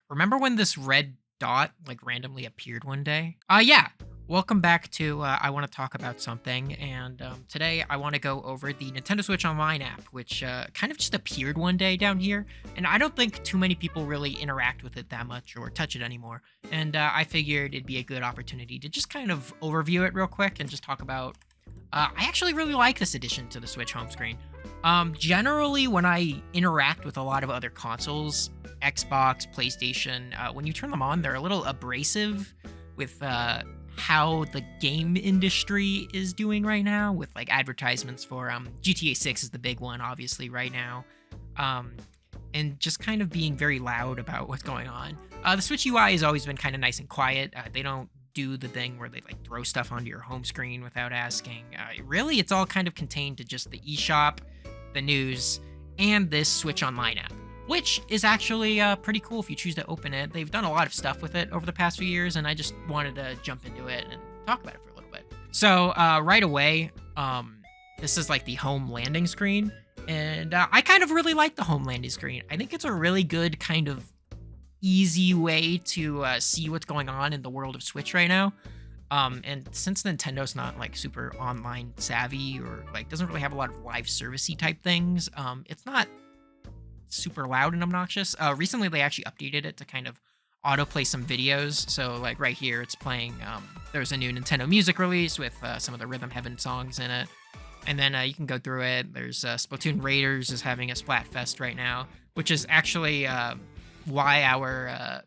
Remember when this red dot like randomly appeared one day? Yeah. Welcome back to I want to talk about something, and today I want to go over the Nintendo Switch Online app, which kind of just appeared one day down here, and I don't think too many people really interact with it that much or touch it anymore. And I figured it'd be a good opportunity to just kind of overview it real quick and just talk about. I actually really like this addition to the Switch home screen. Generally, when I interact with a lot of other consoles, Xbox, PlayStation, when you turn them on, they're a little abrasive with how the game industry is doing right now, with like advertisements for GTA 6 is the big one, obviously, right now. Um, and just kind of being very loud about what's going on. The Switch UI has always been kind of nice and quiet. They don't do the thing where they like throw stuff onto your home screen without asking. Really, it's all kind of contained to just the eShop, the news, and this Switch Online app, which is actually pretty cool if you choose to open it. They've done a lot of stuff with it over the past few years, and I just wanted to jump into it and talk about it for a little bit. So right away, this is like the home landing screen, and I kind of really like the home landing screen. I think it's a really good kind of easy way to see what's going on in the world of Switch right now. And since Nintendo's not like super online savvy or like doesn't really have a lot of live servicey type things, it's not super loud and obnoxious. Recently they actually updated it to kind of autoplay some videos. So like right here, it's playing. There's a new Nintendo Music release with some of the Rhythm Heaven songs in it, and then you can go through it. There's Splatoon Raiders is having a Splatfest right now, which is actually why our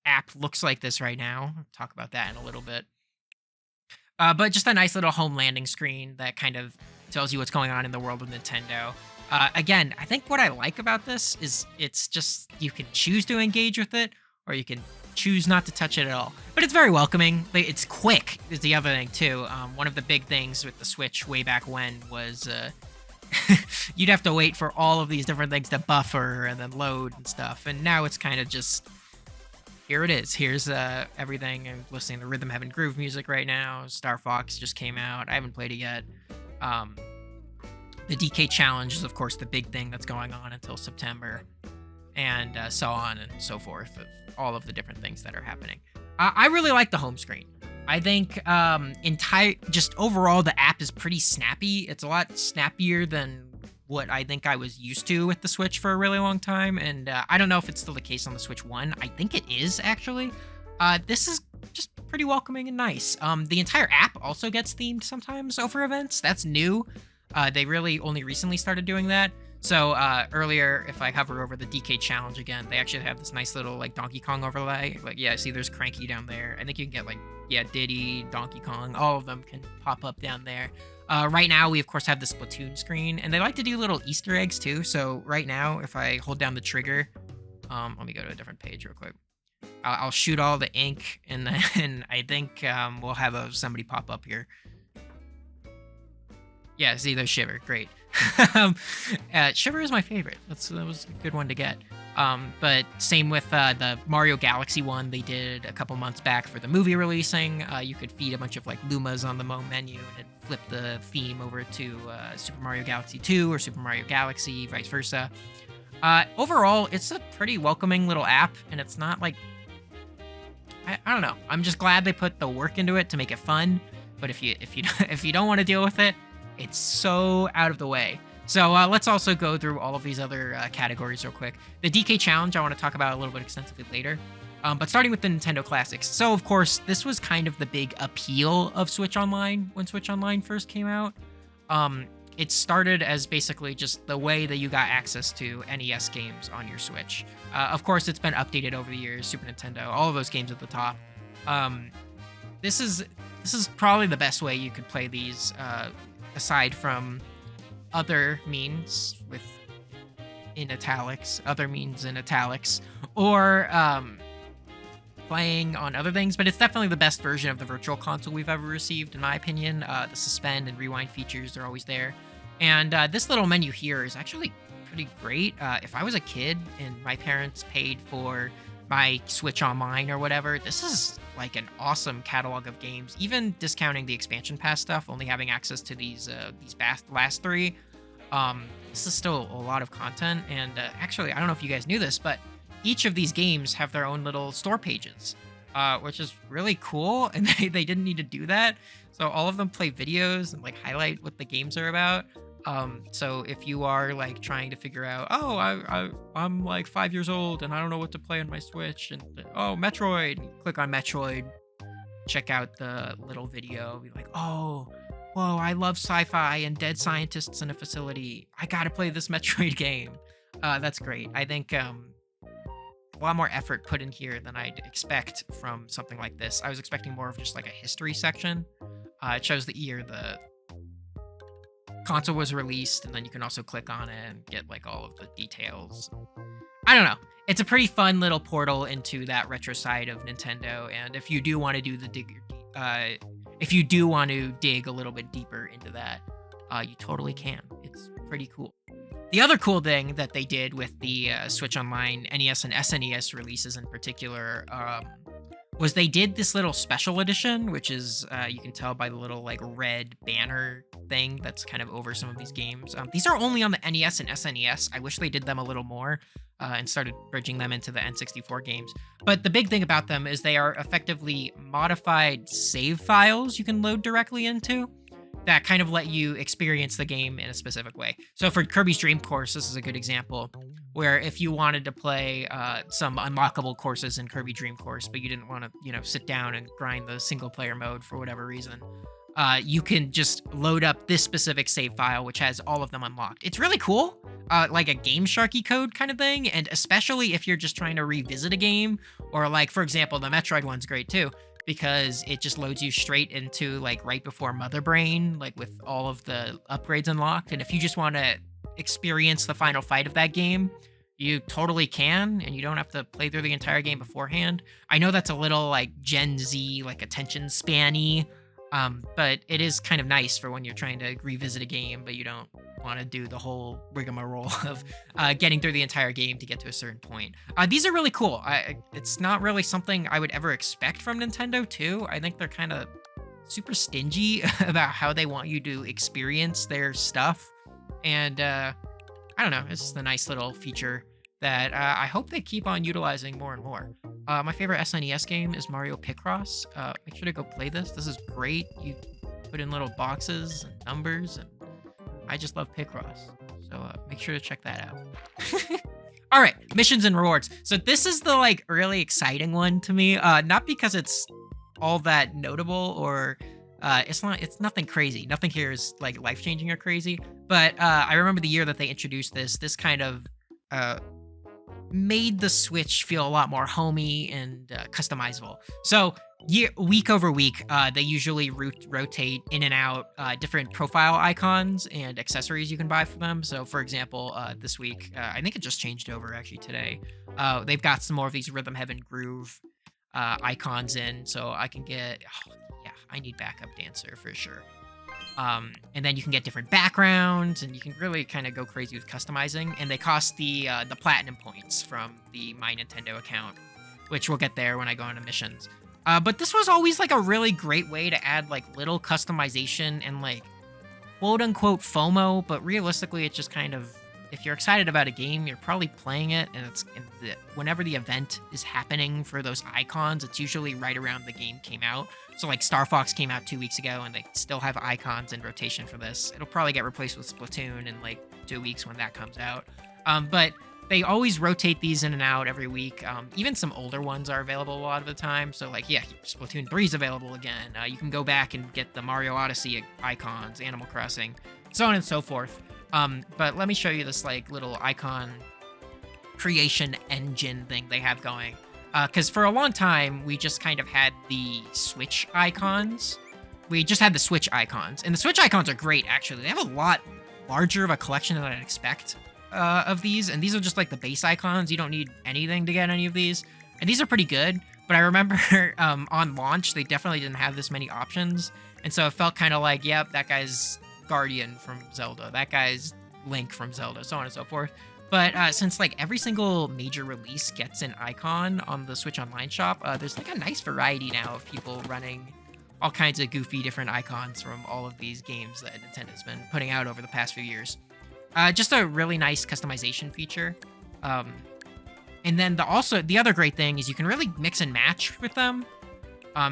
app looks like this right now. I'll talk about that in a little bit. But just a nice little home landing screen that kind of tells you what's going on in the world of Nintendo. Again, I think what I like about this is it's just you can choose to engage with it or you can choose not to touch it at all. But it's very welcoming. It's quick is the other thing too. One of the big things with the Switch way back when was you'd have to wait for all of these different things to buffer and then load and stuff. And now it's kind of just here it is. Here's everything. I'm listening to Rhythm Heaven Groove music right now. Star Fox just came out. I haven't played it yet. The DK Challenge is, of course, the big thing that's going on until September, and so on and so forth, of all of the different things that are happening. I really like the home screen. I think just overall, the app is pretty snappy. It's a lot snappier than what I think I was used to with the Switch for a really long time, and I don't know if it's still the case on the Switch 1. I think it is, actually. This is just pretty welcoming and nice. The entire app also gets themed sometimes over events. That's new. They really only recently started doing that. So earlier, if I hover over the DK Challenge again, they actually have this nice little like Donkey Kong overlay. Like, yeah, see, there's Cranky down there. I think you can get like, yeah, Diddy, Donkey Kong, all of them can pop up down there. Right now, we of course have the Splatoon screen, and they like to do little Easter eggs too. So right now, if I hold down the trigger, let me go to a different page real quick. I'll shoot all the ink, and then I think we'll have somebody pop up here. Yeah, see, there's Shiver. Great. Shiver is my favorite. That was a good one to get. But same with the Mario Galaxy one they did a couple months back for the movie releasing. You could feed a bunch of like Lumas on the menu and it flip the theme over to Super Mario Galaxy 2 or Super Mario Galaxy, vice versa. Overall, it's a pretty welcoming little app, and it's not like I don't know. I'm just glad they put the work into it to make it fun. But if you if you don't want to deal with it, it's so out of the way. So let's also go through all of these other categories real quick. The DK Challenge I want to talk about a little bit extensively later. But starting with the Nintendo Classics. So, of course, this was kind of the big appeal of Switch Online when Switch Online first came out. It started as basically just the way that you got access to NES games on your Switch. Of course, it's been updated over the years, Super Nintendo, all of those games at the top. This is probably the best way you could play these, aside from other means with other means in italics, or playing on other things, but it's definitely the best version of the Virtual Console we've ever received, in my opinion. The suspend and rewind features are always there. And this little menu here is actually pretty great. If I was a kid and my parents paid for my Switch Online or whatever, this is like an awesome catalog of games. Even discounting the expansion pass stuff, only having access to these last three, this is still a lot of content. And actually, I don't know if you guys knew this, but each of these games have their own little store pages, which is really cool. And they didn't need to do that. So all of them play videos and like highlight what the games are about. So if you are like trying to figure out, oh, I'm like 5 years old and I don't know what to play on my Switch, and oh, Metroid, click on Metroid, check out the little video, be like, oh, whoa, I love sci-fi and dead scientists in a facility. I gotta play this Metroid game. That's great. I think a lot more effort put in here than I'd expect from something like this. I was expecting more of just like a history section. It shows the year the console was released, and then you can also click on it and get like all of the details. I don't know. It's a pretty fun little portal into that retro side of Nintendo, and if you do want to do if you do want to dig a little bit deeper into that, you totally can. It's pretty cool. The other cool thing that they did with the Switch Online NES and SNES releases in particular was they did this little special edition, which is you can tell by the little like red banner thing that's kind of over some of these games. These are only on the NES and SNES. I wish they did them a little more and started bridging them into the N64 games. But the big thing about them is they are effectively modified save files you can load directly into that kind of let you experience the game in a specific way. So for Kirby's Dream Course, this is a good example, where if you wanted to play some unlockable courses in Kirby Dream Course, but you didn't want to, sit down and grind the single player mode for whatever reason, you can just load up this specific save file, which has all of them unlocked. It's really cool, like a Game Sharky code kind of thing, and especially if you're just trying to revisit a game, or like, for example, the Metroid one's great too, because it just loads you straight into like right before Mother Brain, like with all of the upgrades unlocked. And if you just want to experience the final fight of that game, you totally can, and you don't have to play through the entire game beforehand. I know that's a little like Gen Z, like attention spanny, but it is kind of nice for when you're trying to revisit a game, but you don't want to do the whole rigmarole of getting through the entire game to get to a certain point. These are really cool. It's not really something I would ever expect from Nintendo too. I think they're kind of super stingy about how they want you to experience their stuff. And I don't know, it's just a nice little feature that I hope they keep on utilizing more and more. My favorite SNES game is Mario Picross. Make sure to go play this. This is great. You put in little boxes and numbers, and I just love Picross. So make sure to check that out. All right, missions and rewards. So this is the like really exciting one to me. Not because it's all that notable or it's nothing crazy. Nothing here is like life-changing or crazy. But I remember the year that they introduced this kind of made the Switch feel a lot more homey and customizable. So week over week, they usually rotate in and out different profile icons and accessories you can buy for them. So for example, this week, I think it just changed over actually today. They've got some more of these Rhythm Heaven Groove icons in, so I can get, I need Backup Dancer for sure. And then you can get different backgrounds, and you can really kind of go crazy with customizing. And they cost the platinum points from the My Nintendo account, which we'll get there when I go into missions. But this was always like a really great way to add like little customization and like quote unquote FOMO. But realistically, it's just kind of, if you're excited about a game, you're probably playing it, and whenever the event is happening for those icons, it's usually right around the game came out. So like Star Fox came out 2 weeks ago, and they still have icons in rotation for this. It'll probably get replaced with Splatoon in like 2 weeks when that comes out. But they always rotate these in and out every week. Even some older ones are available a lot of the time. So like, Splatoon 3 is available again. You can go back and get the Mario Odyssey icons, Animal Crossing, so on and so forth. But let me show you this like little icon creation engine thing they have going. Because for a long time, we just kind of had the Switch icons. We just had the Switch icons. And the Switch icons are great, actually. They have a lot larger of a collection than I'd expect of these. And these are just like the base icons. You don't need anything to get any of these. And these are pretty good. But I remember on launch, they definitely didn't have this many options. And so it felt kind of like, yep, that guy's Guardian from Zelda. That guy's Link from Zelda, so on and so forth. But since like every single major release gets an icon on the Switch Online shop, there's like a nice variety now of people running all kinds of goofy different icons from all of these games that Nintendo's been putting out over the past few years. Just a really nice customization feature. And then the other great thing is you can really mix and match with them.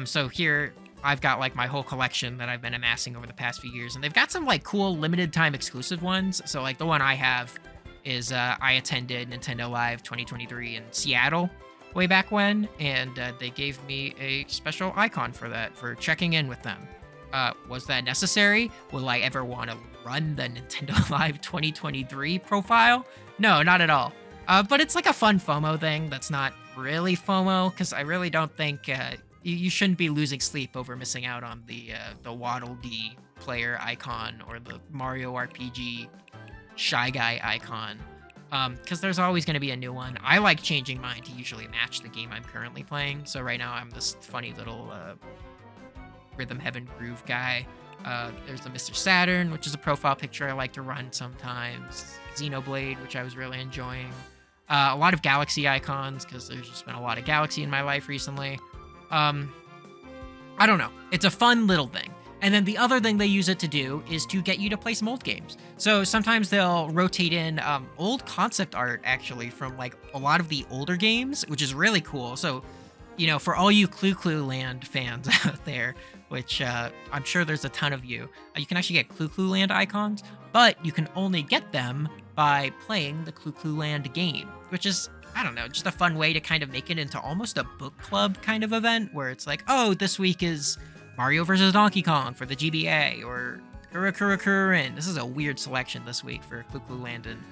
So here I've got like my whole collection that I've been amassing over the past few years, and they've got some like cool limited time exclusive ones. So like the one I have is I attended Nintendo Live 2023 in Seattle way back when, and they gave me a special icon for that for checking in with them. Was that necessary? Will I ever want to run the Nintendo Live 2023 profile? No, not at all. But it's like a fun FOMO thing that's not really FOMO, because I really don't think you shouldn't be losing sleep over missing out on the Waddle Dee player icon or the Mario RPG Shy Guy icon, because there's always going to be a new one. I like changing mine to usually match the game I'm currently playing. So right now I'm this funny little Rhythm Heaven Groove guy. There's the Mr. Saturn, which is a profile picture I like to run sometimes. Xenoblade, which I was really enjoying. A lot of Galaxy icons, because there's just been a lot of Galaxy in my life recently. I don't know. It's a fun little thing. And then the other thing they use it to do is to get you to play some old games. So sometimes they'll rotate in old concept art, actually, from like a lot of the older games, which is really cool. So, for all you Clu Land fans out there, which I'm sure there's a ton of you, you can actually get Clu Land icons, but you can only get them by playing the Clu Land game, which is, I don't know, just a fun way to kind of make it into almost a book club kind of event, where it's like, oh, this week is Mario vs. Donkey Kong for the GBA, or Kura Kura Kurin. This is a weird selection this week for Clu Land and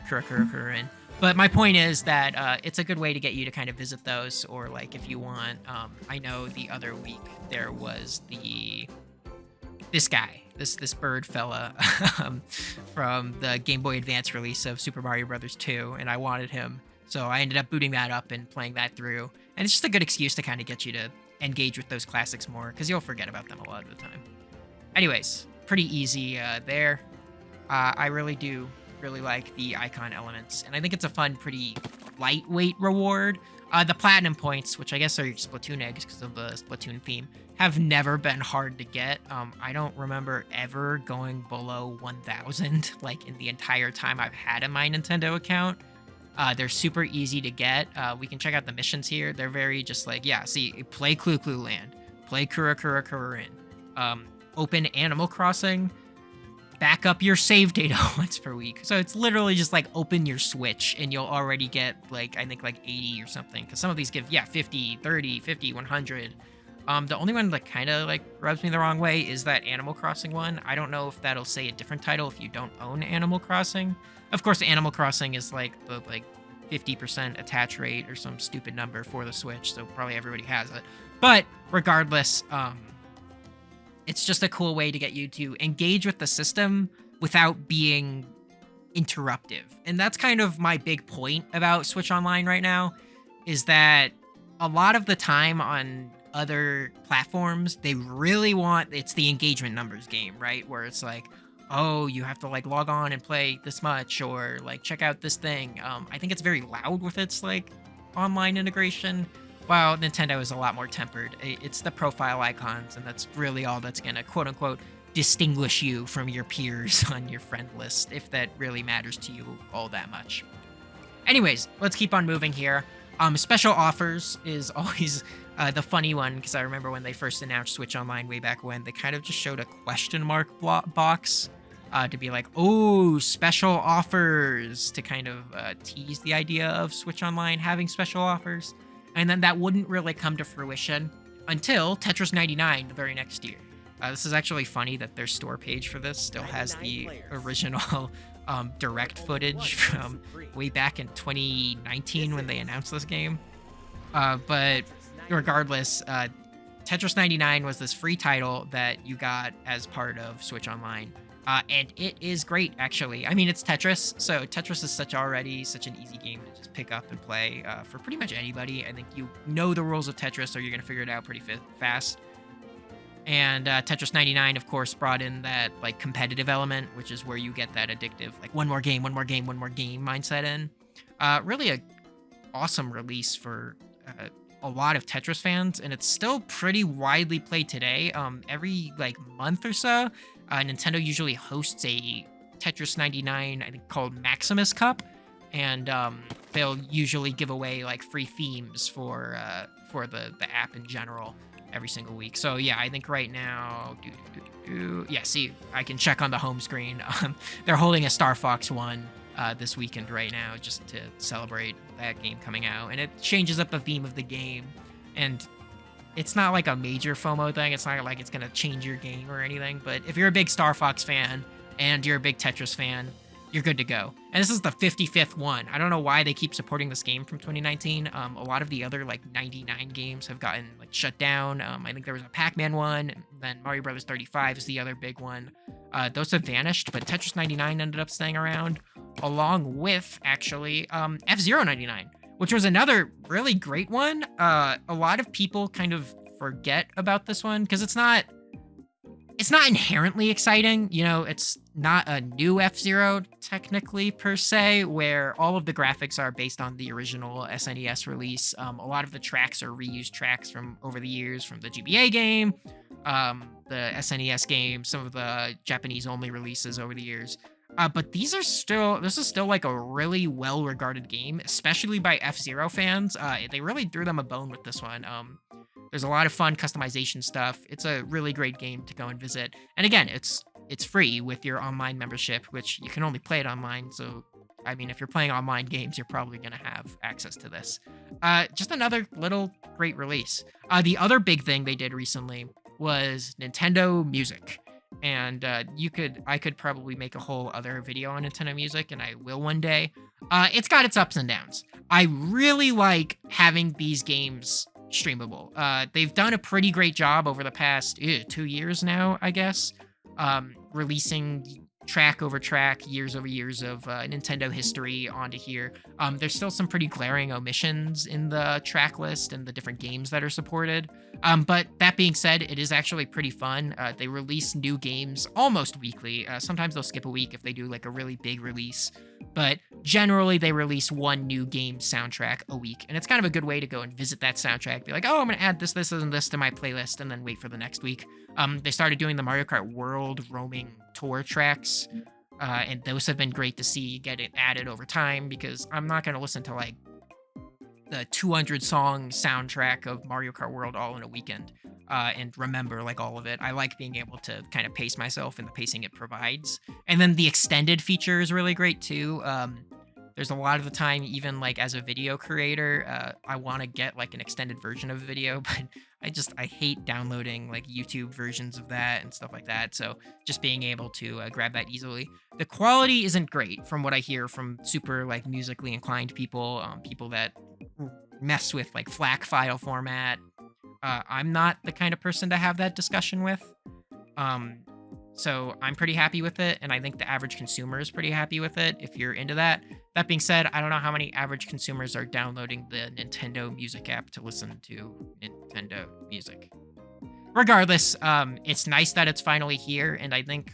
Kura Kura Kurin. But my point is that it's a good way to get you to kind of visit those, or like if you want, I know the other week there was this guy, this bird fella from the Game Boy Advance release of Super Mario Brothers 2, and I wanted him. So I ended up booting that up and playing that through. And it's just a good excuse to kind of get you to engage with those classics more, because you'll forget about them a lot of the time. Anyways, pretty easy there. I really do really like the icon elements, and I think it's a fun, pretty lightweight reward. The platinum points, which I guess are your Splatoon eggs because of the Splatoon theme, have never been hard to get. I don't remember ever going below 1,000 like in the entire time I've had in my Nintendo account. They're super easy to get. We can check out the missions here. They're very just like, yeah, see, play Clu Land, play Kura Kura Kurin, open Animal Crossing, back up your save data once per week. So it's literally just like open your Switch and you'll already get like, I think like 80 or something. Because some of these give, 50, 30, 50, 100. The only one that kind of like rubs me the wrong way is that Animal Crossing one. I don't know if that'll say a different title if you don't own Animal Crossing. Of course, Animal Crossing is like the 50% attach rate or some stupid number for the Switch, so probably everybody has it. But regardless, it's just a cool way to get you to engage with the system without being interruptive. And that's kind of my big point about Switch Online right now, is that a lot of the time on other platforms, they really want, it's the engagement numbers game, right? Where it's like, oh, you have to like log on and play this much, or like check out this thing. I think it's very loud with its like online integration, while Nintendo is a lot more tempered. It's the profile icons, and that's really all that's gonna quote unquote distinguish you from your peers on your friend list, if that really matters to you all that much. Anyways, let's keep on moving here. Special offers is always the funny one, because I remember when they first announced Switch Online way back when, they kind of just showed a question mark box to be like, oh, special offers, to kind of tease the idea of Switch Online having special offers. And then that wouldn't really come to fruition until Tetris 99 the very next year. This is actually funny that their store page for this still has the original direct footage from way back in 2019 when they announced this game. But regardless, Tetris 99 was this free title that you got as part of Switch Online. And it is great, actually. I mean, it's Tetris, so Tetris is such an easy game to just pick up and play for pretty much anybody. I think you know the rules of Tetris, or you're going to figure it out pretty fast. And Tetris 99, of course, brought in that like competitive element, which is where you get that addictive, like one more game mindset in. Really a awesome release for a lot of Tetris fans, and it's still pretty widely played today. Every like month or so, Nintendo usually hosts a Tetris 99, I think called Maximus Cup, and they'll usually give away like free themes for the app in general every single week. So yeah, I think right now, yeah, see, I can check on the home screen. They're holding a Star Fox One this weekend right now just to celebrate that game coming out, and it changes up the theme of the game, and it's not like a major FOMO thing. It's not like it's gonna change your game or anything. But if you're a big Star Fox fan and you're a big Tetris fan, you're good to go. And this is the 55th one. I don't know why they keep supporting this game from 2019. A lot of the other like 99 games have gotten like shut down. I think there was a Pac-Man one, then Mario Brothers 35 is the other big one. Those have vanished, but Tetris 99 ended up staying around, along with actually F-Zero 99, which was another really great one. A lot of people kind of forget about this one because it's not inherently exciting. You know, it's not a new F-Zero technically per se, where all of the graphics are based on the original SNES release. A lot of the tracks are reused tracks from over the years from the GBA game, the SNES game, some of the Japanese only releases over the years. But this is still like a really well-regarded game, especially by F-Zero fans. They really threw them a bone with this one. There's a lot of fun customization stuff. It's a really great game to go and visit. And again, it's free with your online membership, which you can only play it online. So, I mean, if you're playing online games, you're probably going to have access to this. Just another little great release. The other big thing they did recently was Nintendo Music. And I could probably make a whole other video on Nintendo Music, and I will one day. It's got its ups and downs. I really like having these games streamable. They've done a pretty great job over the past 2 years now, I guess, releasing track over track, years over years of Nintendo history onto here. There's still some pretty glaring omissions in the track list and the different games that are supported. But that being said, it is actually pretty fun. They release new games almost weekly. Sometimes they'll skip a week if they do like a really big release. But generally, they release one new game soundtrack a week. And it's kind of a good way to go and visit that soundtrack. Be like, oh, I'm going to add this, and this to my playlist, and then wait for the next week. They started doing the Mario Kart World roaming tour tracks. And those have been great to see get it added over time, because I'm not going to listen to like the 200 song soundtrack of Mario Kart World all in a weekend and remember like all of it. I like being able to kind of pace myself and the pacing it provides. And then the extended feature is really great too. There's a lot of the time, even like as a video creator, I want to get like an extended version of a video, but I hate downloading like YouTube versions of that and stuff like that. So just being able to grab that easily. The quality isn't great from what I hear from super like musically inclined people, people that mess with like FLAC file format. I'm not the kind of person to have that discussion with. So I'm pretty happy with it, and I think the average consumer is pretty happy with it if you're into that. That being said, I don't know how many average consumers are downloading the Nintendo Music app to listen to Nintendo Music. Regardless, it's nice that it's finally here, and I think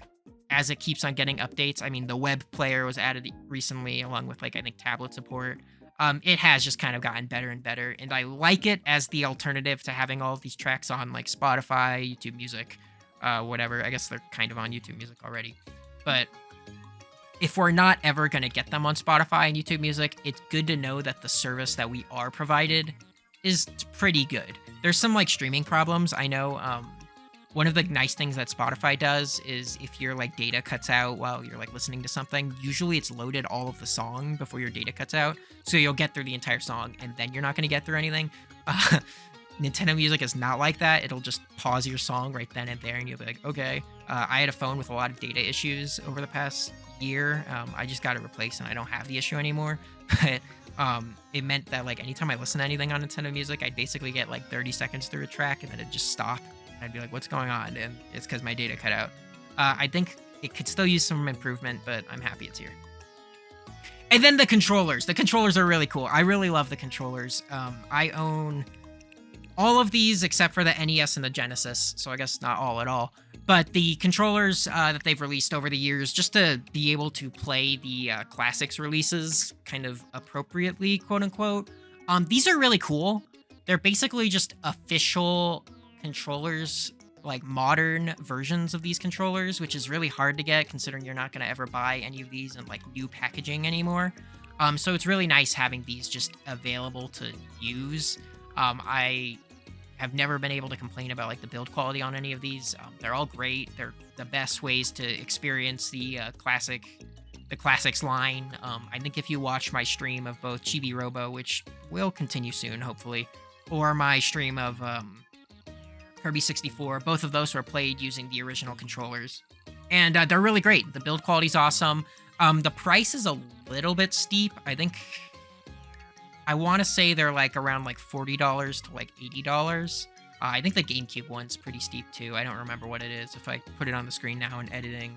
as it keeps on getting updates, I mean, the web player was added recently along with like I think tablet support. It has just kind of gotten better and better, and I like it as the alternative to having all of these tracks on like Spotify, YouTube Music, whatever. I guess they're kind of on YouTube Music already. But if we're not ever going to get them on Spotify and YouTube Music, it's good to know that the service that we are provided is pretty good. There's some like streaming problems. I know one of the nice things that Spotify does is if your like data cuts out while you're like listening to something, usually it's loaded all of the song before your data cuts out. So you'll get through the entire song and then you're not going to get through anything. Nintendo Music is not like that. It'll just pause your song right then and there and you'll be like, okay. I had a phone with a lot of data issues over the past year. I just got it replaced and I don't have the issue anymore. But it meant that like anytime I listen to anything on Nintendo Music, I'd basically get like 30 seconds through a track and then it'd just stop. I'd be like, what's going on? And it's because my data cut out. I think it could still use some improvement, but I'm happy it's here. And then the controllers. The controllers are really cool. I really love the controllers. I own all of these except for the NES and the Genesis, so I guess not all at all. But the controllers that they've released over the years, just to be able to play the classics releases kind of appropriately, quote unquote, these are really cool. They're basically just official controllers, like modern versions of these controllers, which is really hard to get considering you're not going to ever buy any of these in like new packaging anymore. So it's really nice having these just available to use. I have never been able to complain about like the build quality on any of these. They're all great. They're the best ways to experience the classics line. I think if you watch my stream of both Chibi Robo, which will continue soon, hopefully, or my stream of Kirby 64, both of those were played using the original controllers, and they're really great. The build quality's awesome. The price is a little bit steep. I want to say they're like around like $40 to like $80. I think the GameCube one's pretty steep too. I don't remember what it is. If I put it on the screen now in editing,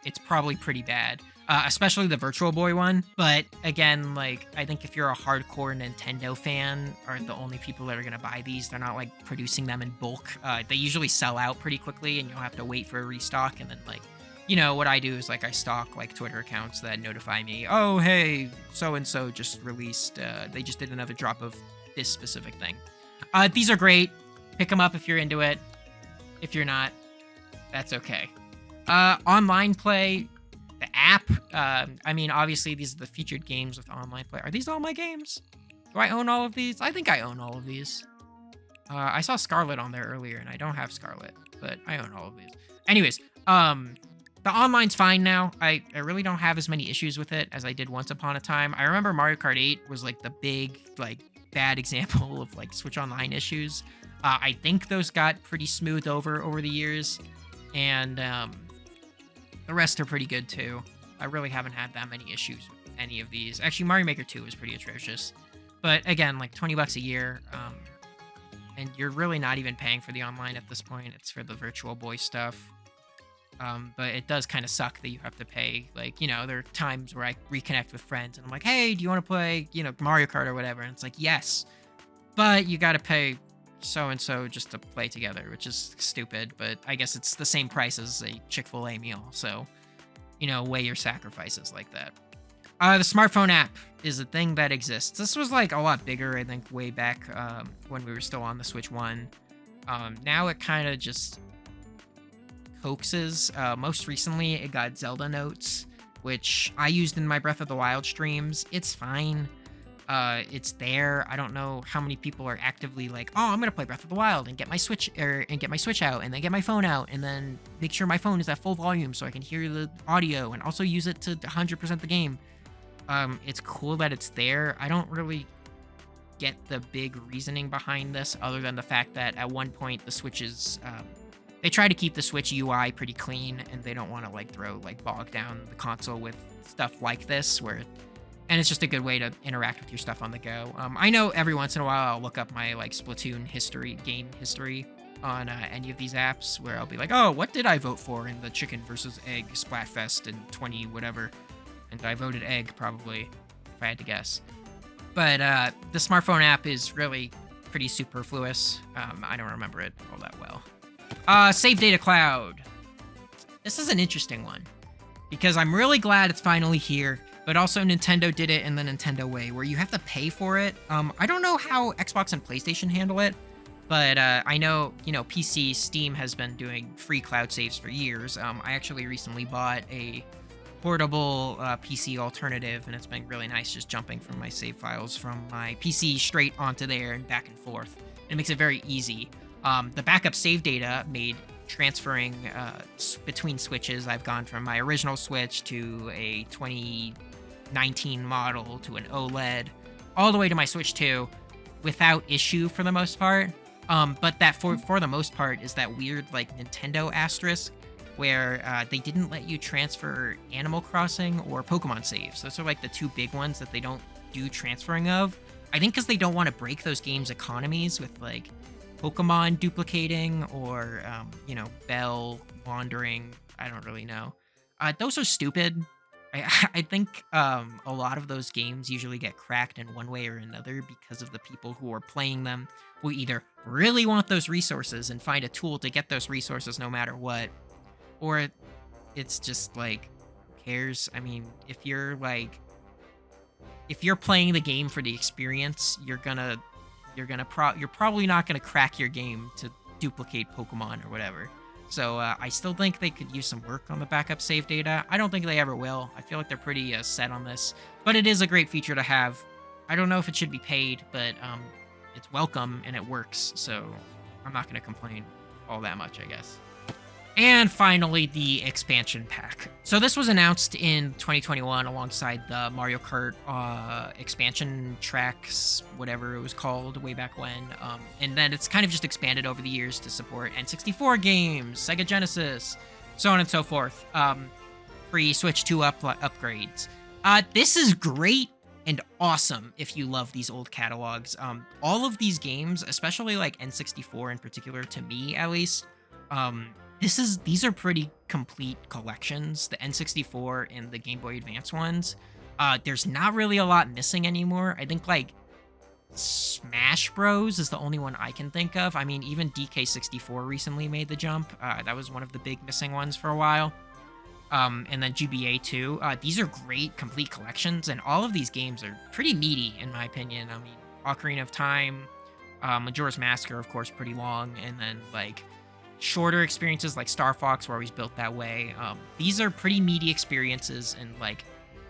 it's probably pretty bad, especially the Virtual Boy one. But again, like I think if you're a hardcore Nintendo fan, are the only people that are gonna buy these. They're not like producing them in bulk. They usually sell out pretty quickly, and you'll have to wait for a restock. And then like, what I do is like I stalk like Twitter accounts that notify me. Oh, hey, so and so just released. They just did another drop of this specific thing. These are great. Pick them up if you're into it. If you're not, that's okay. Online play, the app. I mean, obviously, these are the featured games with online play. Are these all my games? Do I own all of these? I think I own all of these. I saw Scarlet on there earlier, and I don't have Scarlet, but I own all of these. Anyways, the online's fine now. I really don't have as many issues with it as I did once upon a time. I remember Mario Kart 8 was like the big, like, bad example of like Switch Online issues. I think those got pretty smoothed over the years, and the rest are pretty good too. I really haven't had that many issues with any of these. Actually, Mario Maker 2 was pretty atrocious. But again, like $20 a year, and you're really not even paying for the online at this point. It's for the Virtual Boy stuff. But it does kind of suck that you have to pay. Like, there are times where I reconnect with friends and I'm like, hey, do you want to play, Mario Kart or whatever? And it's like, yes, but you got to pay so-and-so just to play together, which is stupid. But I guess it's the same price as a Chick-fil-A meal. So, weigh your sacrifices like that. The smartphone app is a thing that exists. This was like a lot bigger, I think, way back when we were still on the Switch 1. Now it kind of just hoaxes. Most recently, it got Zelda Notes, which I used in my Breath of the Wild streams. It's fine. It's there. I don't know how many people are actively like, oh, I'm gonna play Breath of the Wild and get my Switch out, and then get my phone out, and then make sure my phone is at full volume so I can hear the audio, and also use it to 100% the game. It's cool that it's there. I don't really get the big reasoning behind this, other than the fact that at one point the Switch's they try to keep the Switch UI pretty clean, and they don't want to bog down the console with stuff like this, and it's just a good way to interact with your stuff on the go. I know every once in a while I'll look up my Splatoon game history on any of these apps, where I'll be like, oh, what did I vote for in the chicken versus egg Splatfest in 20 whatever, and I voted egg probably, if I had to guess. But the smartphone app is really pretty superfluous. I don't remember it all that well. Save Data Cloud. This is an interesting one, because I'm really glad it's finally here, but also Nintendo did it in the Nintendo way, where you have to pay for it. I don't know how Xbox and PlayStation handle it, but I know, PC, Steam has been doing free cloud saves for years. I actually recently bought a portable PC alternative, and it's been really nice just jumping from my save files from my PC straight onto there and back and forth. It makes it very easy. The backup save data made transferring between Switches. I've gone from my original Switch to a 2019 model to an OLED, all the way to my Switch 2 without issue for the most part. But that for the most part is that weird Nintendo asterisk, where they didn't let you transfer Animal Crossing or Pokemon saves. Those are the two big ones that they don't do transferring of. I think because they don't want to break those games' economies with Pokemon duplicating or Bell wandering. I don't really know. Those are stupid. I think a lot of those games usually get cracked in one way or another because of the people who are playing them, who either really want those resources and find a tool to get those resources no matter what, or it's just who cares? I mean, if you're playing the game for the experience, you're probably not gonna crack your game to duplicate Pokemon or whatever. So I still think they could use some work on the backup save data. I don't think they ever will. I feel like they're pretty set on this, but it is a great feature to have. I don't know if it should be paid, but it's welcome and it works. So I'm not going to complain all that much, I guess. And finally, the expansion pack. So this was announced in 2021 alongside the Mario Kart expansion tracks, whatever it was called way back when. And then it's kind of just expanded over the years to support N64 games, Sega Genesis, so on and so forth. Free Switch 2 upgrades. This is great and awesome if you love these old catalogs. All of these games, especially like N64 in particular, to me at least, these are pretty complete collections. The N64 and the Game Boy Advance ones. There's not really a lot missing anymore. I think like Smash Bros is the only one I can think of. I mean, even DK64 recently made the jump. That was one of the big missing ones for a while. And then GBA 2. These are great complete collections, and all of these games are pretty meaty in my opinion. I mean, Ocarina of Time, Majora's Mask are of course pretty long, and then like shorter experiences like Star Fox were always built that way. These are pretty meaty experiences, and like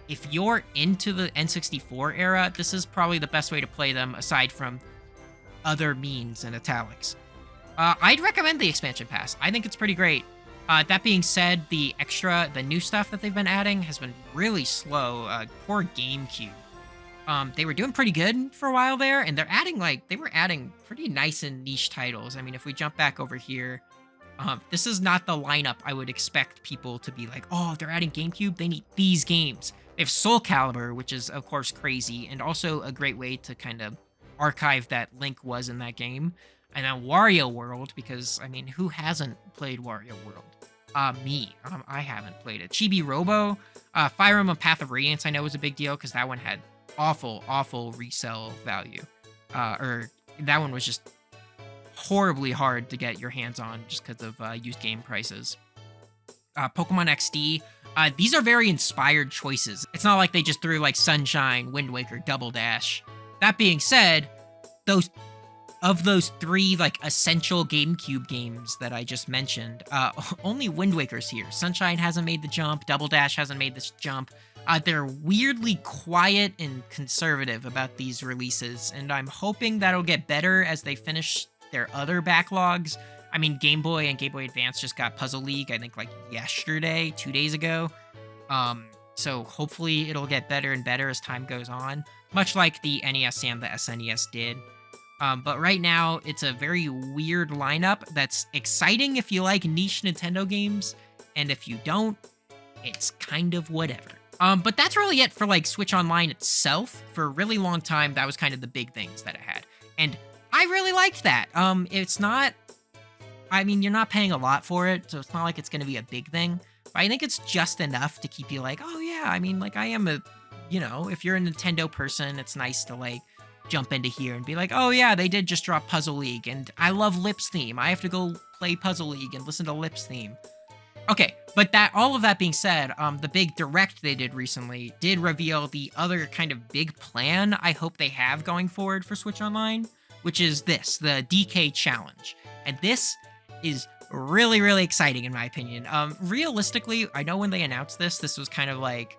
if you're into the N64 era, this is probably the best way to play them aside from other means and italics. I'd recommend the expansion pass. I think it's pretty great. That being said, the new stuff that they've been adding has been really slow. Poor GameCube. They were doing pretty good for a while there, and they were adding pretty nice and niche titles. I mean, if we jump back over here, this is not the lineup I would expect people to be like, oh, they're adding GameCube, they need these games. They have Soul Calibur, which is, of course, crazy, and also a great way to kind of archive that Link was in that game. And then Wario World, because, I mean, who hasn't played Wario World? Me. I haven't played it. Chibi Robo, Fire Emblem Path of Radiance I know was a big deal, because that one had awful resale value. Or that one was just horribly hard to get your hands on just because of used game prices. Pokemon XD, these are very inspired choices. It's not like they just threw like Sunshine, Wind Waker, Double Dash. That being said, those three like essential GameCube games that I just mentioned, only Wind Waker's here. Sunshine hasn't made the jump. Double Dash hasn't made this jump. They're weirdly quiet and conservative about these releases, and I'm hoping that'll get better as they finish their other backlogs. I mean, Game Boy and Game Boy Advance just got Puzzle League, I think like yesterday, 2 days ago. So hopefully it'll get better and better as time goes on, much like the NES and the SNES did. But right now, it's a very weird lineup that's exciting if you like niche Nintendo games, and if you don't, it's kind of whatever. But that's really it for like Switch Online itself. For a really long time, that was kind of the big things that it had. And I really liked that. It's not, I mean, you're not paying a lot for it, so it's not like it's going to be a big thing. But I think it's just enough to keep you like, oh yeah, I mean, like I am if you're a Nintendo person, it's nice to like jump into here and be like, oh yeah, they did just drop Puzzle League, and I love Lips theme. I have to go play Puzzle League and listen to Lips theme. Okay, but all of that being said, the big direct they did recently did reveal the other kind of big plan I hope they have going forward for Switch Online, which is the DK Challenge. And this is really, really exciting in my opinion. Realistically, I know when they announced this was kind of like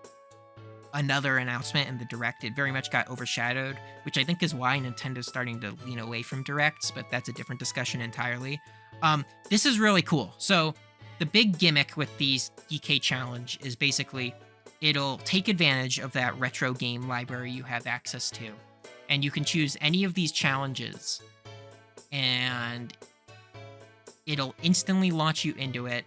another announcement in the direct. It very much got overshadowed, which I think is why Nintendo's starting to lean away from directs, but that's a different discussion entirely. This is really cool. So the big gimmick with these DK Challenge is basically it'll take advantage of that retro game library you have access to, and you can choose any of these challenges, and it'll instantly launch you into it,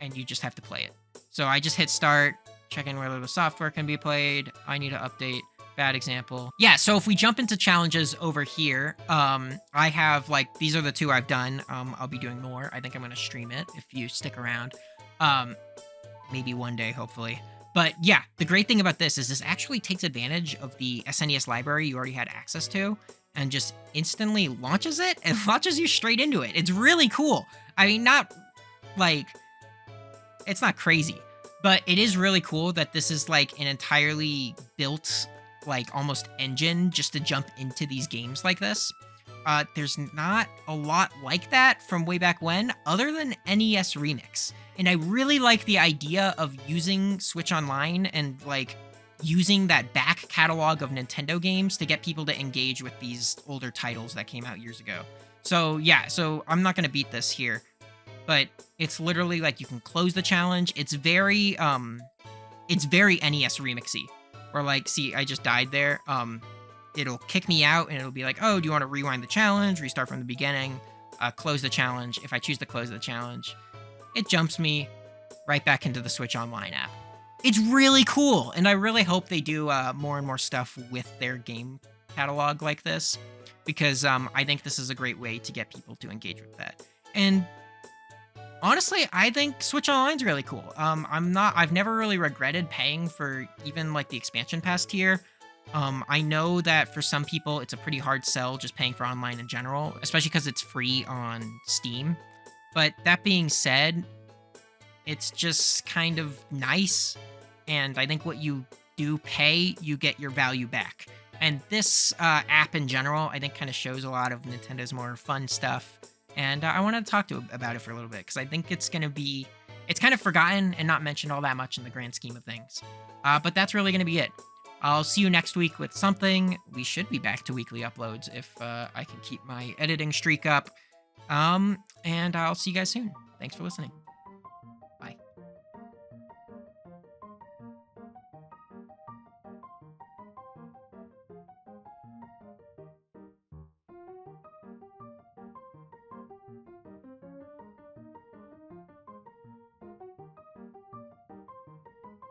and you just have to play it. So I just hit start, check in whether the software can be played. I need to update. Bad example. Yeah, so if we jump into challenges over here, I have, like, these are the 2 I've done. I'll be doing more. I think I'm going to stream it if you stick around. Maybe one day, hopefully. But yeah, the great thing about this is this actually takes advantage of the SNES library you already had access to and just instantly launches it and launches you straight into it. It's really cool. I mean, it's not crazy, but it is really cool that this is like an entirely built, like almost engine just to jump into these games like this. there's not a lot like that from way back when, other than NES Remix. And I really like the idea of using Switch Online and like using that back catalog of Nintendo games to get people to engage with these older titles that came out years ago. So yeah, so I'm not gonna beat this here, but it's literally like you can close the challenge. It's very NES remixy. Or like, see, I just died there. It'll kick me out and it'll be like, oh, do you want to rewind the challenge, restart from the beginning, close the challenge? If I choose to close the challenge, it jumps me right back into the Switch Online app. It's really cool, and I really hope they do more and more stuff with their game catalog like this, because I think this is a great way to get people to engage with that. And honestly, I think Switch Online's really cool. I've never really regretted paying for even like the expansion pass tier. I know that for some people it's a pretty hard sell just paying for online in general, especially because it's free on Steam. But that being said, it's just kind of nice, and I think what you do pay, you get your value back. And this app in general, I think, kind of shows a lot of Nintendo's more fun stuff. And I want to talk about it for a little bit because I think it's kind of forgotten and not mentioned all that much in the grand scheme of things. But that's really going to be it. I'll see you next week with something. We should be back to weekly uploads if I can keep my editing streak up. And I'll see you guys soon. Thanks for listening.